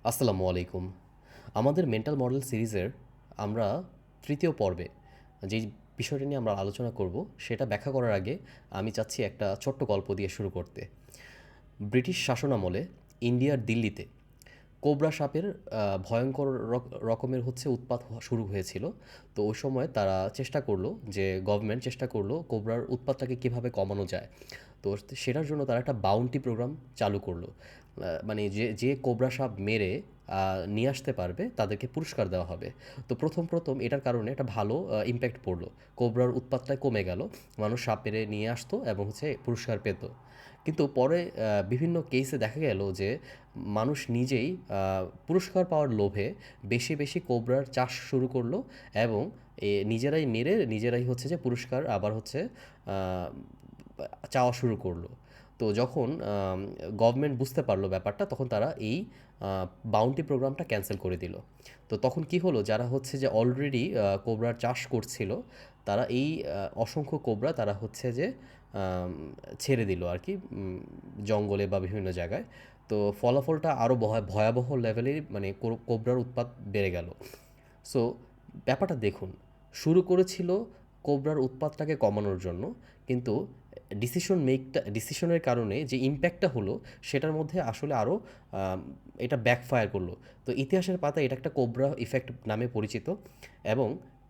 আসসালামু আলাইকুম। আমাদের মেন্টাল মডেল সিরিজের আমরা তৃতীয় পর্বে যেই বিষয়টা নিয়ে আমরা আলোচনা করব সেটা ব্যাখ্যা করার আগে আমি চাচ্ছি একটা ছোট্ট গল্প দিয়ে শুরু করতে। ব্রিটিশ শাসনামলে ইন্ডিয়ার দিল্লিতে কোবরা সাপের ভয়ঙ্কর রকমের উৎপাত শুরু হয়েছিল। তো ওই সময় তারা চেষ্টা করলো, যে গভর্নমেন্ট চেষ্টা করলো কোবরার উৎপাতটাকে কীভাবে কমানো যায়। তো সেটার জন্য তারা একটা বাউন্টি প্রোগ্রাম চালু করলো। মানে যে যে কোবরা সাপ মেরে নিয়ে আসতে পারবে তাদেরকে পুরস্কার দেওয়া হবে। তো প্রথম প্রথম এটার কারণে একটা ভালো ইম্প্যাক্ট পড়লো। কোবরার উৎপাতটা কমে গেল, মানুষ সাপ মেরে নিয়ে আসতো এবং পুরস্কার পেত। কিন্তু পরে বিভিন্ন কেসে দেখা গেল যে মানুষ নিজেই পুরস্কার পাওয়ার লোভে বেশি বেশি কোবরার চাষ শুরু করলো এবং নিজেরাই মেরে নিজেরাই পুরস্কার আবার চাওয়া শুরু করলো। তো যখন গভর্নমেন্ট বুঝতে পারলো ব্যাপারটা, তখন তারা এই বাউন্টি প্রোগ্রামটা ক্যান্সেল করে দিল। তো তখন কি হলো, যারা অলরেডি কোবরার চাষ করছিল, তারা এই অসংখ্য কোবরা তারা আম, ছেড়ে দিল আর কি, জঙ্গলে বা বিভিন্ন জায়গায়। তো ফলাফলটা আরও ভয়াবহ লেভেলের, মানে কোবরার উৎপাত বেড়ে গেল। সো ব্যাপারটা দেখুন, শুরু করেছিল কোবরার উৎপাতটাকে কমানোর জন্য, কিন্তু ডিসিশনের কারণে যে ইম্প্যাক্টটা হলো সেটার মধ্যে আসলে আরও এটা ব্যাকফায়ার করলো। তো ইতিহাসের পাতায় এটা একটা কোবরা ইফেক্ট নামে পরিচিত। এবং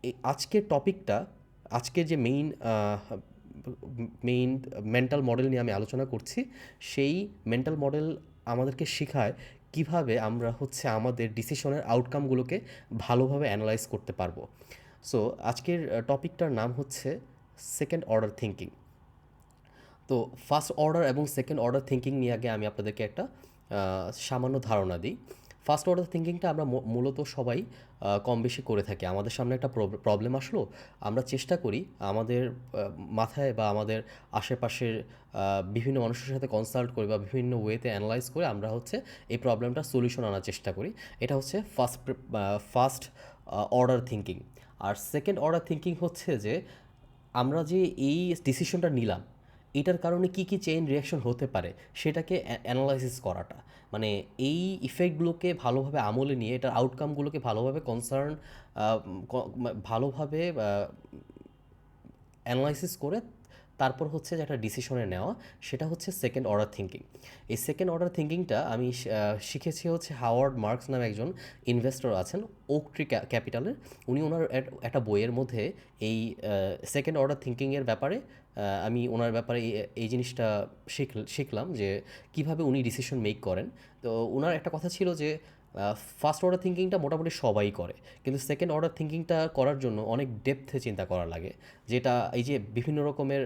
এই আজকের টপিকটা, আজকের যে মেইন মেন্টাল মডেল নিয়ে আমি আলোচনা করছি, সেই মেন্টাল মডেল আমাদেরকে শেখায় কিভাবে আমরা আমাদের ডিসিশনের আউটকামগুলোকে ভালোভাবে অ্যানালাইজ করতে পারবো। সো আজকের টপিকটার নাম হচ্ছে সেকেন্ড অর্ডার থিঙ্কিং। তো ফার্স্ট অর্ডার এবং সেকেন্ড অর্ডার থিঙ্কিং নিয়ে আগে আমি আপনাদেরকে একটা সামান্য ধারণা দিই। ফার্স্ট অর্ডার থিঙ্কিংটা আমরা মূলত সবাই কম বেশি করে থাকি। আমাদের সামনে একটা প্রবলেম আসলো, আমরা চেষ্টা করি আমাদের মাথায় বা আমাদের আশেপাশের বিভিন্ন মানুষের সাথে কনসাল্ট করে বা বিভিন্ন ওয়েতে অ্যানালাইজ করে আমরা এই প্রবলেমটার সলিউশন আনার চেষ্টা করি। এটা ফার্স্ট অর্ডার থিঙ্কিং। আর সেকেন্ড অর্ডার থিঙ্কিং হচ্ছে যে আমরা যে এই ডিসিশনটা নিলাম, এটার কারণে কি কি চেইন রিয়াকশন হতে পারে সেটাকে অ্যানালাইসিস করাটা। মানে এই ইফেক্টগুলোকে ভালোভাবে আমলে নিয়ে এটার আউটকামগুলোকে ভালোভাবে অ্যানালাইসিস করে তারপর যে একটা ডিসিশনে নেওয়া, সেটা সেকেন্ড অর্ডার থিঙ্কিং। এই সেকেন্ড অর্ডার থিঙ্কিংটা আমি শিখেছি হাওয়ার্ড মার্কস নামে একজন ইনভেস্টর আছেন, ওক ট্রি ক্যাপিটালের। উনি ওনার একটা বইয়ের মধ্যে এই সেকেন্ড অর্ডার থিঙ্কিংয়ের ব্যাপারে, আমি ওনার ব্যাপারে এই জিনিসটা শিখলাম যে কিভাবে উনি ডিসিশন মেক করেন। তো ওনার একটা কথা ছিল যে ফার্স্ট অর্ডার থিঙ্কিংটা মোটামুটি সবাই করে, কিন্তু সেকেন্ড অর্ডার থিঙ্কিংটা করার জন্য অনেক ডেপথে চিন্তা করা লাগে। যেটা এই যে বিভিন্ন রকমের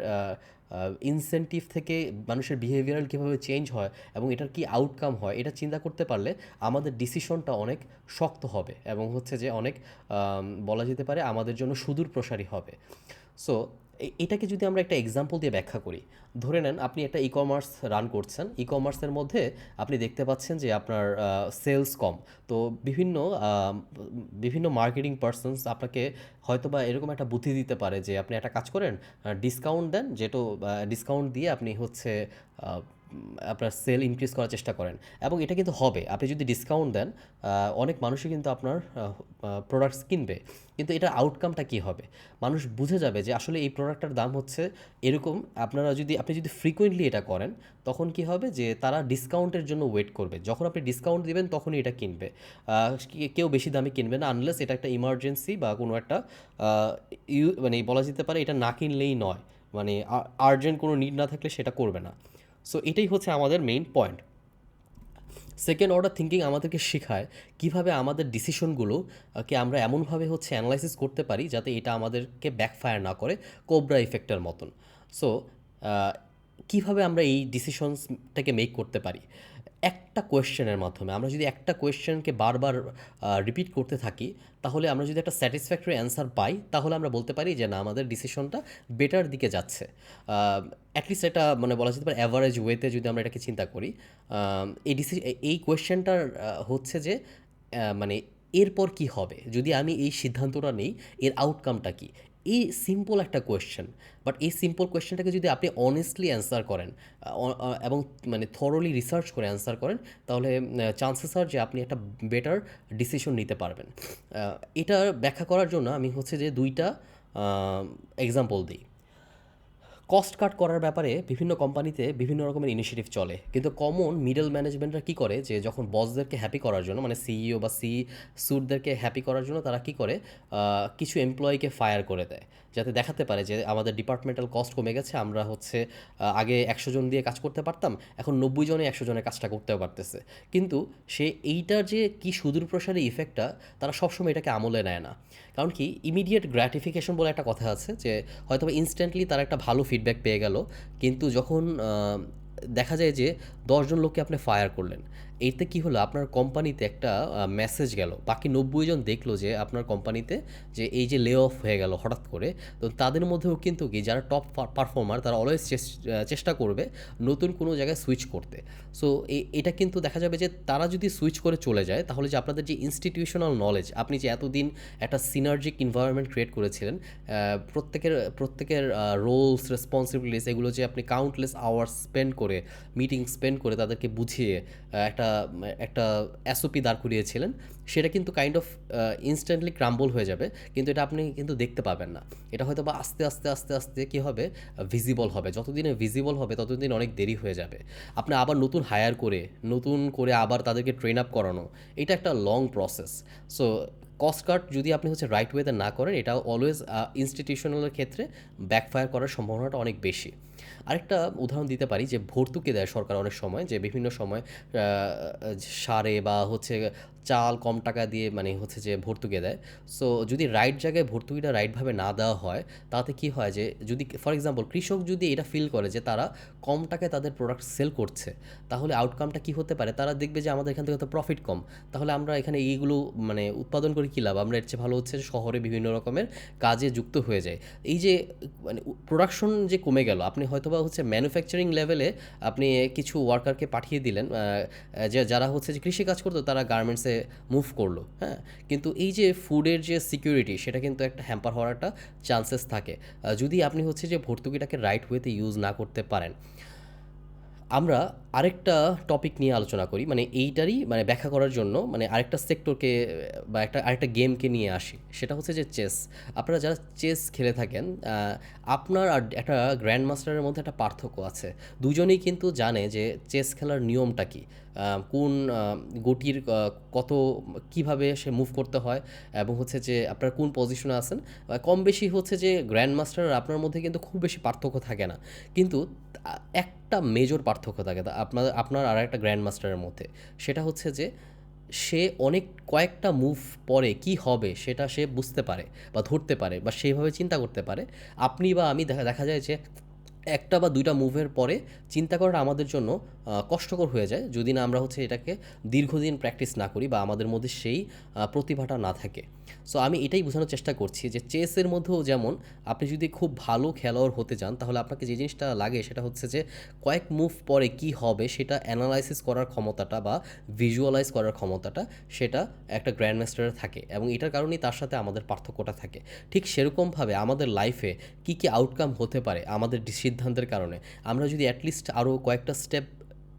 ইনসেন্টিভ থেকে মানুষের বিহেভিয়ারাল কীভাবে চেঞ্জ হয় এবং এটার কি আউটকাম হয়, এটা চিন্তা করতে পারলে আমাদের ডিসিশনটা অনেক শক্ত হবে এবং অনেক বলা যেতে পারে আমাদের জন্য সুদূর প্রসারী হবে। সো এটাকে যদি আমরা একটা এক্সাম্পল দিয়ে ব্যাখ্যা করি, ধরে নেন আপনি একটা ই কমার্স রান করছেন। ই কমার্সের মধ্যে আপনি দেখতে পাচ্ছেন যে আপনার সেলস কম। তো বিভিন্ন বিভিন্ন মার্কেটিং পার্সনস আপনাকে হয়তোবা এরকম একটা বুদ্ধি দিতে পারে যে আপনি একটা কাজ করেন, ডিসকাউন্ট দেন, যেটা ডিসকাউন্ট দিয়ে আপনি আপনার সেল ইনক্রিজ করার চেষ্টা করেন। এবং এটা কিন্তু হবে, আপনি যদি ডিসকাউন্ট দেন অনেক মানুষই কিন্তু আপনার প্রোডাক্টস কিনবে। কিন্তু এটার আউটকামটা কী হবে? মানুষ বুঝে যাবে যে আসলে এই প্রোডাক্টটার দাম এরকম। আপনি যদি ফ্রিকোয়েন্টলি এটা করেন, তখন কি হবে যে তারা ডিসকাউন্টের জন্য ওয়েট করবে। যখন আপনি ডিসকাউন্ট দিবেন তখনই এটা কিনবে। কেউ বেশি দামে কিনবে না, আনলেস এটা একটা ইমার্জেন্সি বা কোনো একটা মানে বলা যেতে পারে এটা না কিনলেই নয়। মানে আর্জেন্ট কোনো নিড না থাকলে সেটা করবে না। সো এটাই আমাদের main point. Second order thinking আমাদেরকে শেখায় কীভাবে আমাদের ডিসিশনগুলো কে আমরা এমনভাবে অ্যানালাইসিস করতে পারি যাতে এটা আমাদেরকে ব্যাকফায়ার না করে, কোবরা ইফেক্টের মতন। সো কীভাবে আমরা এই ডিসিশনসটাকে মেক করতে পারি? একটা কোয়েশ্চেনের মাধ্যমে। আমরা যদি একটা কোয়েশ্চেনকে বারবার রিপিট করতে থাকি, তাহলে আমরা যদি একটা স্যাটিসফ্যাক্টরি অ্যান্সার পাই, তাহলে আমরা বলতে পারি যে না, আমাদের ডিসিশনটা বেটার দিকে যাচ্ছে। অ্যাটলিস্ট এটা মানে বলা যেতে পারে অ্যাভারেজ ওয়েতে যদি আমরা এটাকে চিন্তা করি। এই কোয়েশ্চেনটার যে মানে এরপর কি হবে যদি আমি এই সিদ্ধান্তটা নেই, এর আউটকামটা কী? এই সিম্পল একটা কোয়েশ্চেন, বাট এই সিম্পল কোয়েশ্চেনটাকে যদি আপনি অনেস্টলি অ্যান্সার করেন এবং মানে থরলি রিসার্চ করে অ্যান্সার করেন, তাহলে চান্সেস আর যে আপনি একটা বেটার ডিসিশন নিতে পারবেন। এটা ব্যাখ্যা করার জন্য আমি হচ্ছে যে দুইটা এক্সাম্পল দিই। কস্ট কাট করার ব্যাপারে বিভিন্ন কোম্পানিতে বিভিন্ন রকমের ইনিশিয়েটিভ চলে, কিন্তু কমন মিডল ম্যানেজমেন্টরা কী করে যে যখন বসদেরকে হ্যাপি করার জন্য, মানে সিইও বা সুটদেরকে হ্যাপি করার জন্য তারা কী করে, কিছু এমপ্লয়িকে ফায়ার করে দেয়, যাতে দেখাতে পারে যে আমাদের ডিপার্টমেন্টাল কস্ট কমে গেছে, আমরা হচ্ছে আগে 100 জন দিয়ে কাজ করতে পারতাম, এখন 90 জনে 100 জনের কাজটা করতেও পারতেছে। কিন্তু সে এইটার যে কী সুদূরপ্রসারী ইফেক্টটা, তারা সবসময় এটাকে আমলে নেয় না। কারণ কি, ইমিডিয়েট গ্র্যাটিফিকেশন বলে একটা কথা আছে, যে হয়তো ইনস্ট্যান্টলি তারা একটা ভালো ফিডব্যাক পেয়ে গেল, কিন্তু যখন দেখা যায় যে 10 জন লোককে আপনি ফায়ার করলেন, এতে কি হলো, আপনার কোম্পানিতে একটা মেসেজ গেল, বাকি 90 জন দেখলো যে আপনার কোম্পানিতে যে এই যে লে অফ হয়ে গেল হঠাৎ করে, তো তাদের মধ্যেও কিন্তু কি যারা টপ পারফর্মার, তারা অলওয়েজ চেষ্টা করবে নতুন কোনো জায়গায় সুইচ করতে। সো এটা কিন্তু দেখা যাবে যে তারা যদি সুইচ করে চলে যায়, তাহলে যে আপনাদের যে ইনস্টিটিউশনাল নলেজ, আপনি যে এতদিন একটা সিনার্জিক এনভায়রনমেন্ট ক্রিয়েট করেছিলেন, প্রত্যেকের রোলস রেসপন্সিবিলিটিস, এগুলো যে আপনি কাউন্টলেস আওয়ার্স স্পেন্ড করে, মিটিং স্পেন্ড করে তাদেরকে বুঝিয়ে একটা একটা এসওপি দাঁড় করিয়েছিলেন, সেটা কিন্তু কাইন্ড অফ ইনস্ট্যান্টলি ক্রাম্বল হয়ে যাবে, কিন্তু এটা আপনি কিন্তু দেখতে পাবেন না। এটা হয়তো বা আস্তে আস্তে আস্তে আস্তে কী হবে, ভিজিবল হবে। যতদিনে ভিজিবল হবে ততদিন অনেক দেরি হয়ে যাবে। আপনি আবার নতুন করে আবার তাদেরকে ট্রেন আপ করানো, এটা একটা লং প্রসেস। সো কস্ট কাট যদি আপনি হচ্ছে রাইট ওয়েতে না করেন, এটা অলওয়েজ ইনস্টিটিউশনালের ক্ষেত্রে ব্যাকফায়ার করার সম্ভাবনাটা অনেক বেশি। আরেকটা উদাহরণ দিতে পারি, যে ভর্তুকি দেয় সরকার অনেক সময়, যে বিভিন্ন সময় সারে বা হচ্ছে চাল কম টাকা দিয়ে মানে হচ্ছে যে ভর্তুকি দেয়। সো যদি রাইট জায়গায় ভর্তুকিটা রাইটভাবে না দেওয়া হয়, তাতে কি হয় যে, যদি ফর এক্সাম্পল কৃষক যদি এটা ফিল করে যে তারা কম টাকায় তাদের প্রোডাক্ট সেল করছে, তাহলে আউটকামটা কি হতে পারে, তারা দেখবে যে আমাদের এখান থেকে তো প্রফিট কম, তাহলে আমরা এখানে এইগুলো মানে উৎপাদন করে কী লাভ, আমরা এর চেয়ে ভালো হচ্ছে শহরে বিভিন্ন রকমের কাজে যুক্ত হয়ে যায়। এই যে মানে প্রোডাকশন যে কমে গেল, আপনি হয়তোবা হচ্ছে ম্যানুফ্যাকচারিং লেভেলে আপনি কিছু ওয়ার্কারকে পাঠিয়ে দিলেন, যে যারা হচ্ছে যে কৃষিকাজ করতো, তারা গার্মেন্টসে মুভ করলো, হ্যাঁ, কিন্তু এই যে ফুডের যে সিকিউরিটি, সেটা কিন্তু একটা হ্যাম্পার হওয়ার একটা চান্সেস থাকে, যদি আপনি হচ্ছে যে ভর্তুকিটাকে রাইট ওয়েতে ইউজ না করতে পারেন। আমরা আরেকটা টপিক নিয়ে আলোচনা করি, মানে এইটারই মানে ব্যাখ্যা করার জন্য, মানে আরেকটা সেক্টরকে বা আরেকটা গেমকে নিয়ে আসি, সেটা হচ্ছে যে চেস। আপনারা যারা চেস খেলে থাকেন, আপনার আর একটা গ্র্যান্ড মাস্টারের মধ্যে একটা পার্থক্য আছে। দুজনেই কিন্তু জানে যে চেস খেলার নিয়মটা কী, কোন গটির কত কিভাবে সে মুভ করতে হয়, এবং হচ্ছে যে আপনার কোন পজিশনে আছেন। কম বেশি হচ্ছে যে গ্র্যান্ড মাস্টার আর আপনার মধ্যে কিন্তু খুব বেশি পার্থক্য থাকে না, কিন্তু একটা মেজর পার্থক্য থাকে আপনার আর একটা গ্র্যান্ড মাস্টারের মধ্যে, সেটা হচ্ছে যে সে কয়েকটা মুভ পরে কি হবে সেটা সে বুঝতে পারে বা ধরতে পারে বা সেইভাবে চিন্তা করতে পারে। আপনি বা আমি দেখা যায় যে একটা বা দুইটা মুভের পরে চিন্তা করাটা আমাদের জন্য কষ্টকর হয়ে যায়, যদি না আমরা হচ্ছে এটাকে দীর্ঘদিন প্র্যাকটিস না করি বা আমাদের মধ্যে সেই প্রতিভাটা না থাকে। সো আমি এটাই বোঝানোর চেষ্টা করছি যে চেসের মধ্যেও যেমন আপনি যদি খুব ভালো খেলোয়াড় হতে চান, তাহলে আপনাকে যে জিনিসটা লাগে সেটা হচ্ছে যে কয়েক মুভ পরে কি হবে সেটা অ্যানালাইসিস করার ক্ষমতাটা বা ভিজুয়ালাইজ করার ক্ষমতাটা, সেটা একটা গ্র্যান্ড মাস্টারের থাকে, এবং এটার কারণেই তার সাথে আমাদের পার্থক্যটা থাকে। ঠিক সেরকমভাবে আমাদের লাইফে কী কী আউটকাম হতে পারে আমাদের সিদ্ধান্তের কারণে, আমরা যদি অ্যাটলিস্ট আরও কয়েকটা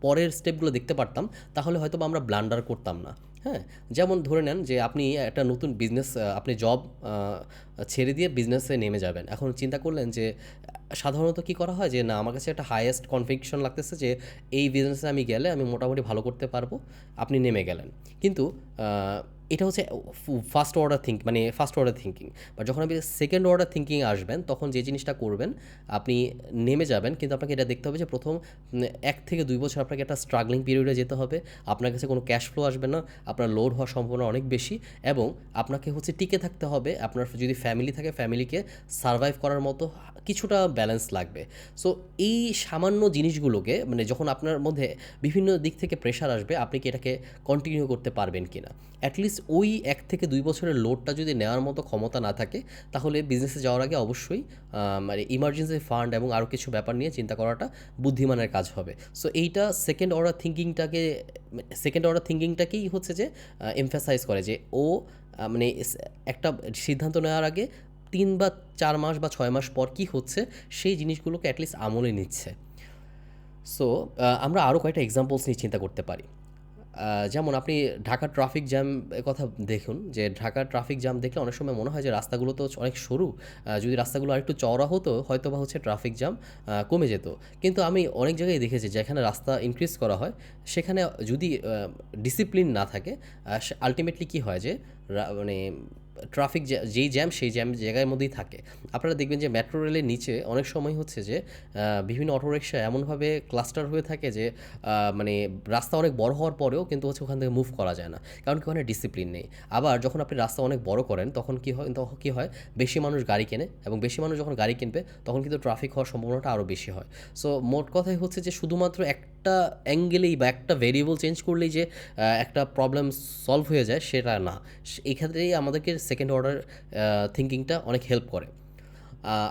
পরের স্টেপগুলো দেখতে পারতাম, তাহলে হয়তো আমরা ব্লান্ডার করতাম না। হ্যাঁ, যেমন ধরে নেন যে আপনি একটা নতুন বিজনেস, আপনি জব ছেড়ে দিয়ে বিজনেসে নেমে যাবেন। এখন চিন্তা করলেন যে সাধারণত কী করা হয়, যে না, আমার কাছে একটা হাইয়েস্ট কনভিকশন লাগতেছে যে এই বিজনেসে আমি গেলে আমি মোটামুটি ভালো করতে পারবো, আপনি নেমে গেলেন। কিন্তু এটা হচ্ছে ফার্স্ট অর্ডার থিঙ্কিং। বাট যখন আপনি সেকেন্ড অর্ডার থিঙ্কিং আসবেন, তখন যে জিনিসটা করবেন, আপনি নেমে যাবেন, কিন্তু আপনাকে এটা দেখতে হবে যে প্রথম 1 থেকে 2 বছর আপনাকে একটা স্ট্রাগলিং পিরিয়ডে যেতে হবে, আপনার কাছে কোনো ক্যাশ ফ্লো আসবে না, আপনার লোড হওয়ার সম্ভাবনা অনেক বেশি, এবং আপনাকে হচ্ছে টিকে থাকতে হবে। আপনার যদি ফ্যামিলি থাকে, ফ্যামিলিকে সারভাইভ করার মতো কিছুটা ব্যালেন্স লাগবে। সো এই সামান্য জিনিসগুলোকে মানে যখন আপনার মধ্যে বিভিন্ন দিক থেকে প্রেশার আসবে, আপনি কি এটাকে কন্টিনিউ করতে পারবেন কি না। অ্যাটলিস্ট ওই 1 থেকে 2 বছরের লোডটা যদি নেওয়ার মতো ক্ষমতা না থাকে, তাহলে বিজনেসে যাওয়ার আগে অবশ্যই মানে ইমার্জেন্সি ফান্ড এবং আরও কিছু ব্যাপার নিয়ে চিন্তা করাটা বুদ্ধিমানের কাজ হবে। সো এইটা সেকেন্ড অর্ডার থিঙ্কিংটাকেই হচ্ছে যে এমফাসাইজ করে, যে ও মানে একটা সিদ্ধান্ত নেওয়ার আগে 3 বা 4 মাস বা 6 মাস পর কি হচ্ছে সেই জিনিসগুলোকে অ্যাটলিস্ট আমলে নিচ্ছে। সো আমরা আরও কয়েকটা এক্সাম্পলস নিয়ে চিন্তা করতে পারি। যেমন আপনি ঢাকার ট্রাফিক জ্যাম এর কথা দেখুন যে ঢাকার ট্রাফিক জ্যাম দেখলে অনেক সময় মনে হয় যে রাস্তাগুলো তো অনেক সরু, যদি রাস্তাগুলো আরেকটু চওড়া হতো হয়তো বা হচ্ছে ট্রাফিক জ্যাম কমে যেত। কিন্তু আমি অনেক জায়গায় দেখেছি যেখানে রাস্তা ইনক্রিজ করা হয় সেখানে যদি ডিসিপ্লিন না থাকে আলটিমেটলি কী হয় যে মানে ট্রাফিক যেই জ্যাম সেই জ্যাম জায়গার মধ্যেই থাকে। আপনারা দেখবেন যে মেট্রো রেলের নিচে অনেক সময় হচ্ছে যে বিভিন্ন অটোরিকশা এমনভাবে ক্লাস্টার হয়ে থাকে যে মানে রাস্তা অনেক বড় হওয়ার পরেও কিন্তু হচ্ছে ওখান থেকে মুভ করা যায় না, কারণ কি ওখানে ডিসিপ্লিন নেই। আবার যখন আপনি রাস্তা অনেক বড় করেন তখন কি হয় বেশি মানুষ গাড়ি কেনে, এবং বেশি মানুষ যখন গাড়ি কিনবে তখন কিন্তু ট্রাফিক হওয়ার সম্ভাবনাটা আরও বেশি হয়। সো মোট কথাই হচ্ছে যে শুধুমাত্র একটা অ্যাঙ্গেলেই বা একটা ভেরিয়েবল চেঞ্জ করলেই যে একটা প্রবলেম সলভ হয়ে যায় সেটা না। এই ক্ষেত্রেই আমাদেরকে সেকেন্ড অর্ডার থিঙ্কিংটা অনেক হেল্প করে।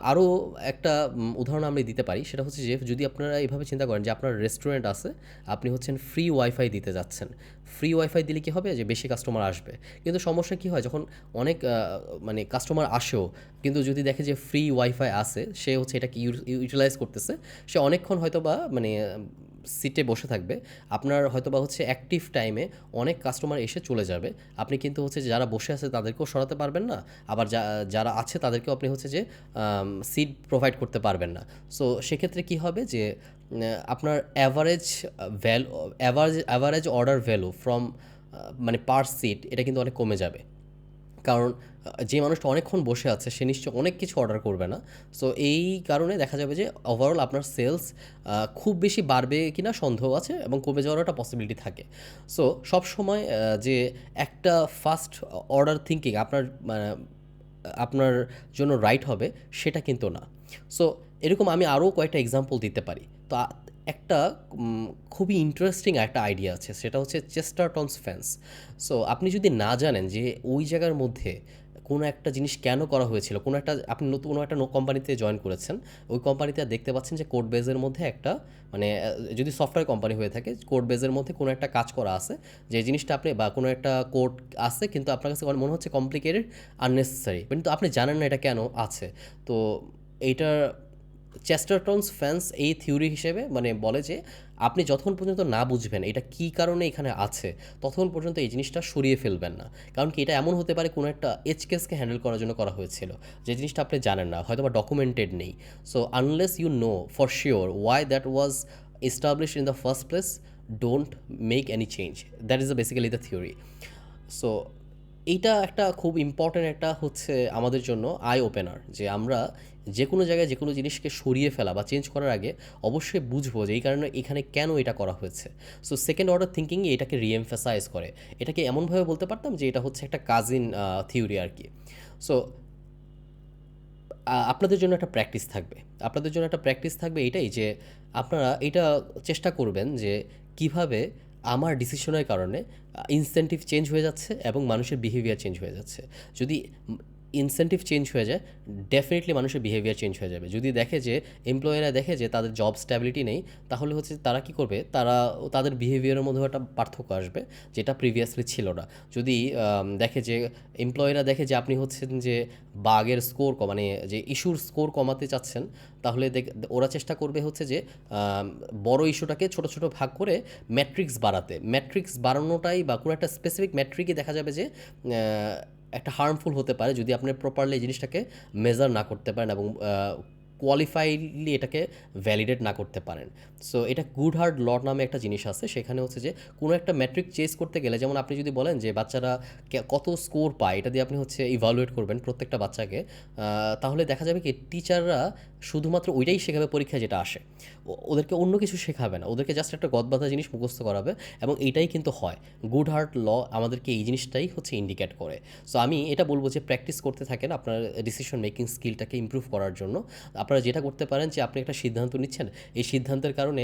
আরও একটা উদাহরণ আমি দিতে পারি, সেটা হচ্ছে যে যদি আপনারা এভাবে চিন্তা করেন যে আপনার রেস্টুরেন্ট আছে, আপনি হচ্ছেন ফ্রি ওয়াইফাই দিতে যাচ্ছেন। ফ্রি ওয়াইফাই দিলে কী হবে যে বেশি কাস্টমার আসবে, কিন্তু সমস্যা কী হয় যখন অনেক মানে কাস্টমার আসেও কিন্তু যদি দেখে যে ফ্রি ওয়াইফাই আছে সে হচ্ছে এটাকে ইউটিলাইজ করতেছে, সে অনেকক্ষণ হয়তো বা মানে সিটে বসে থাকবে, আপনার হয়তো বা হচ্ছে অ্যাক্টিভ টাইমে অনেক কাস্টমার এসে চলে যাবে, আপনি কিন্তু হচ্ছে যারা বসে আছে তাদেরকেও সরাতে পারবেন না, আবার যারা আছে তাদেরকেও আপনি হচ্ছে যে সিট প্রোভাইড করতে পারবেন না। সো সেক্ষেত্রে কী হবে যে আপনার অ্যাভারেজ অর্ডার ভ্যালু ফ্রম মানে পার সিট এটা কিন্তু অনেক কমে যাবে, কারণ যে মানুষটা অনেকক্ষণ বসে আছে সে নিশ্চয় অনেক কিছু অর্ডার করবে না। সো এই কারণে দেখা যাবে যে ওভারঅল আপনার সেলস খুব বেশি বাড়বে কিনা সন্দেহ আছে, এবং কমে যাওয়ার একটা পসিবিলিটি থাকে। সো সবসময় যে একটা ফার্স্ট অর্ডার থিঙ্কিং আপনার জন্য রাইট হবে সেটা কিন্তু না। সো এরকম আমি আরও কয়েকটা এক্সাম্পল দিতে পারি। তো একটা খুবই ইন্টারেস্টিং একটা আইডিয়া আছে, সেটা হচ্ছে চেস্টারটনস ফেন্স। সো আপনি যদি না জানেন যে ওই জায়গার মধ্যে কোনো একটা জিনিস কেন করা হয়েছিল, আপনি নতুন কোনো একটা কোম্পানিতে জয়েন করেছেন, ওই কোম্পানিতে দেখতে পাচ্ছেন যে কোড বেজের মধ্যে একটা মানে যদি সফটওয়্যার কোম্পানি হয়ে থাকে কোড বেজের মধ্যে কোনো একটা কাজ করা আছে, যে জিনিসটা আপনি বা কোনো একটা কোড আছে কিন্তু আপনার কাছে মনে হচ্ছে কমপ্লিকেটেড, আননেসেসারি, কিন্তু আপনি জানেন না এটা কেন আছে। তো এইটার চেস্টারটনস ফ্যান্স এই থিওরি হিসেবে মানে বলে যে আপনি যতক্ষণ পর্যন্ত না বুঝবেন এটা কী কারণে এখানে আছে ততক্ষণ পর্যন্ত এই জিনিসটা সরিয়ে ফেলবেন না, কারণ কি এটা এমন হতে পারে কোনো একটা এজ কেসকে হ্যান্ডেল করার জন্য করা হয়েছিল, যে জিনিসটা আপনি জানেন না, হয়তো বা ডকুমেন্টেড নেই। So unless you know for sure why that was established in the first place, don't make any change. That is basically the theory. So এইটা একটা খুব ইম্পর্ট্যান্ট একটা হচ্ছে আমাদের জন্য আই ওপেনার, যে আমরা যে কোনো জায়গায় যে কোনো জিনিসকে সরিয়ে ফেলা বা চেঞ্জ করার আগে অবশ্যই বুঝবো যে এই কারণে এখানে কেন এটা করা হয়েছে। সো সেকেন্ড অর্ডার থিঙ্কিং এটাকে রিএমফাসাইজ করে, এটাকে এমনভাবে বলতে পারতাম যে এটা হচ্ছে একটা কাজিন থিওরি আর কি। সো আপনাদের জন্য একটা প্র্যাকটিস থাকবে, এটাই যে আপনারা এটা চেষ্টা করবেন যে কিভাবে আমার ডিসিশনের কারণে ইনসেনটিভ চেঞ্জ হয়ে যাচ্ছে এবং মানুষের বিহেভিয়ার চেঞ্জ হয়ে যাচ্ছে। যদি ইনসেনটিভ চেঞ্জ হয়ে যায় ডেফিনেটলি মানুষের বিহেভিয়ার চেঞ্জ হয়ে যাবে। যদি দেখে যে এমপ্লয়িরা দেখে যে তাদের জব স্ট্যাবিলিটি নেই, তাহলে হচ্ছে তারা কী করবে, তাদের বিহেভিয়ারের মধ্যেও একটা পার্থক্য আসবে যেটা প্রিভিয়াসলি ছিল না। যদি দেখে যে এমপ্লয়িরা দেখে যে আপনি হচ্ছেন যে বাগের স্কোর মানে যে ইস্যুর স্কোর কমাতে চাচ্ছেন, তাহলে ওরা চেষ্টা করবে হচ্ছে যে বড় ইস্যুটাকে ছোট ছোট ভাগ করে ম্যাট্রিক্স বাড়ানোটাই বা কোনো একটা স্পেসিফিক ম্যাট্রিকই দেখা যাবে যে একটা হার্মফুল হতে পারে যদি আপনি প্রপারলি এই জিনিসটাকে মেজার না করতে পারেন এবং কোয়ালিফাইডলি এটাকে ভ্যালিডেট না করতে পারেন। সো এটা গুডহার্ট ল নামে একটা জিনিস আছে, সেখানে হচ্ছে যে কোনো একটা ম্যাট্রিক চেস করতে গেলে, যেমন আপনি যদি বলেন যে বাচ্চারা কত স্কোর পায় এটা দিয়ে আপনি হচ্ছে ইভালুয়েট করবেন প্রত্যেকটা বাচ্চাকে, তাহলে দেখা যাবে কি টিচাররা শুধুমাত্র ওইটাই শেখাবে পরীক্ষায় যেটা আসে, ওদেরকে অন্য কিছু শেখাবে না, ওদেরকে জাস্ট একটা গদবাঁধা জিনিস মুখস্থ করাবে, এবং এইটাই কিন্তু হয়। গুডহার্ট ল আমাদেরকে এই জিনিসটাই হচ্ছে ইন্ডিকেট করে। সো আমি এটা বলবো যে প্র্যাকটিস করতে থাকেন আপনার ডিসিশন মেকিং স্কিলটাকে ইমপ্রুভ করার জন্য। আপনারা যেটা করতে পারেন যে আপনি একটা সিদ্ধান্ত নিচ্ছেন, এই সিদ্ধান্তের কারণে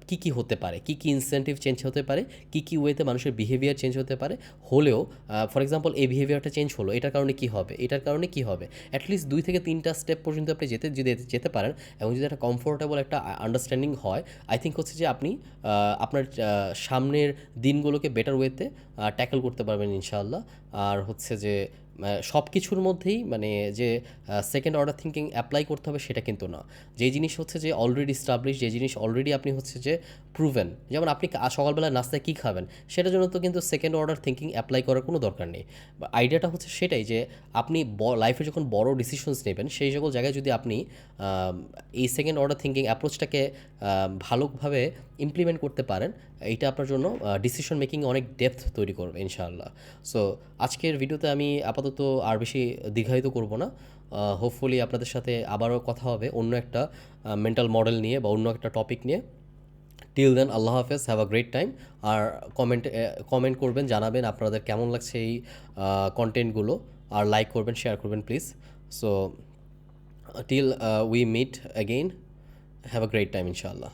কী কী হতে পারে, কী কী ইনসেন্টিভ চেঞ্জ হতে পারে, কী কী ওয়েতে মানুষের বিহেভিয়ার চেঞ্জ হতে পারে, হলেও ফর এক্সাম্পল এই বিহেভিয়ারটা চেঞ্জ হলো, এটার কারণে কী হবে, অ্যাটলিস্ট 2 থেকে 3টা স্টেপ পর্যন্ত আপনি যেতে পারেন, এবং যদি একটা কমফোর্টেবল একটা আন্ডারস্ট্যান্ডিং হয়, আই থিঙ্ক হচ্ছে যে আপনি আপনার সামনের দিনগুলোকে বেটার ওয়েতে ট্যাকল করতে পারবেন ইনশাআল্লাহ। আর হচ্ছে যে সব কিছুর মধ্যেই মানে যে সেকেন্ড অর্ডার থিঙ্কিং অ্যাপ্লাই করতে হবে সেটা কিন্তু না। যেই জিনিস হচ্ছে যে অলরেডি এস্টাবলিশ, যে জিনিস অলরেডি আপনি হচ্ছে যে প্রুভেন, যেমন আপনি সকালবেলা নাস্তায় কী খাবেন সেটার জন্য তো কিন্তু সেকেন্ড অর্ডার থিঙ্কিং অ্যাপ্লাই করার কোনো দরকার নেই। আইডিয়াটা হচ্ছে সেটাই যে আপনি লাইফে যখন বড় ডিসিশনস নেবেন সেই সকল জায়গায় যদি আপনি এই সেকেন্ড অর্ডার থিঙ্কিং অ্যাপ্রোচটাকে ভালোভাবে ইমপ্লিমেন্ট করতে পারেন, এইটা আপনার জন্য ডিসিশন মেকিং অনেক ডেপথ তৈরি করবে ইনশাআল্লাহ। সো আজকের ভিডিওতে আমি আপাতত আর বেশি দীর্ঘায়িত করব না। হোপফুলি আপনাদের সাথে আবারও কথা হবে অন্য একটা মেন্টাল মডেল নিয়ে বা অন্য একটা টপিক নিয়ে। টিল দেন, আল্লাহ হাফেজ, হ্যাভ আ গ্রেট টাইম। আর কমেন্ট করবেন, জানাবেন আপনাদের কেমন লাগছে এই কন্টেন্টগুলো, আর লাইক করবেন, শেয়ার করবেন please. So till we meet again, have a great time ইনশাআল্লাহ।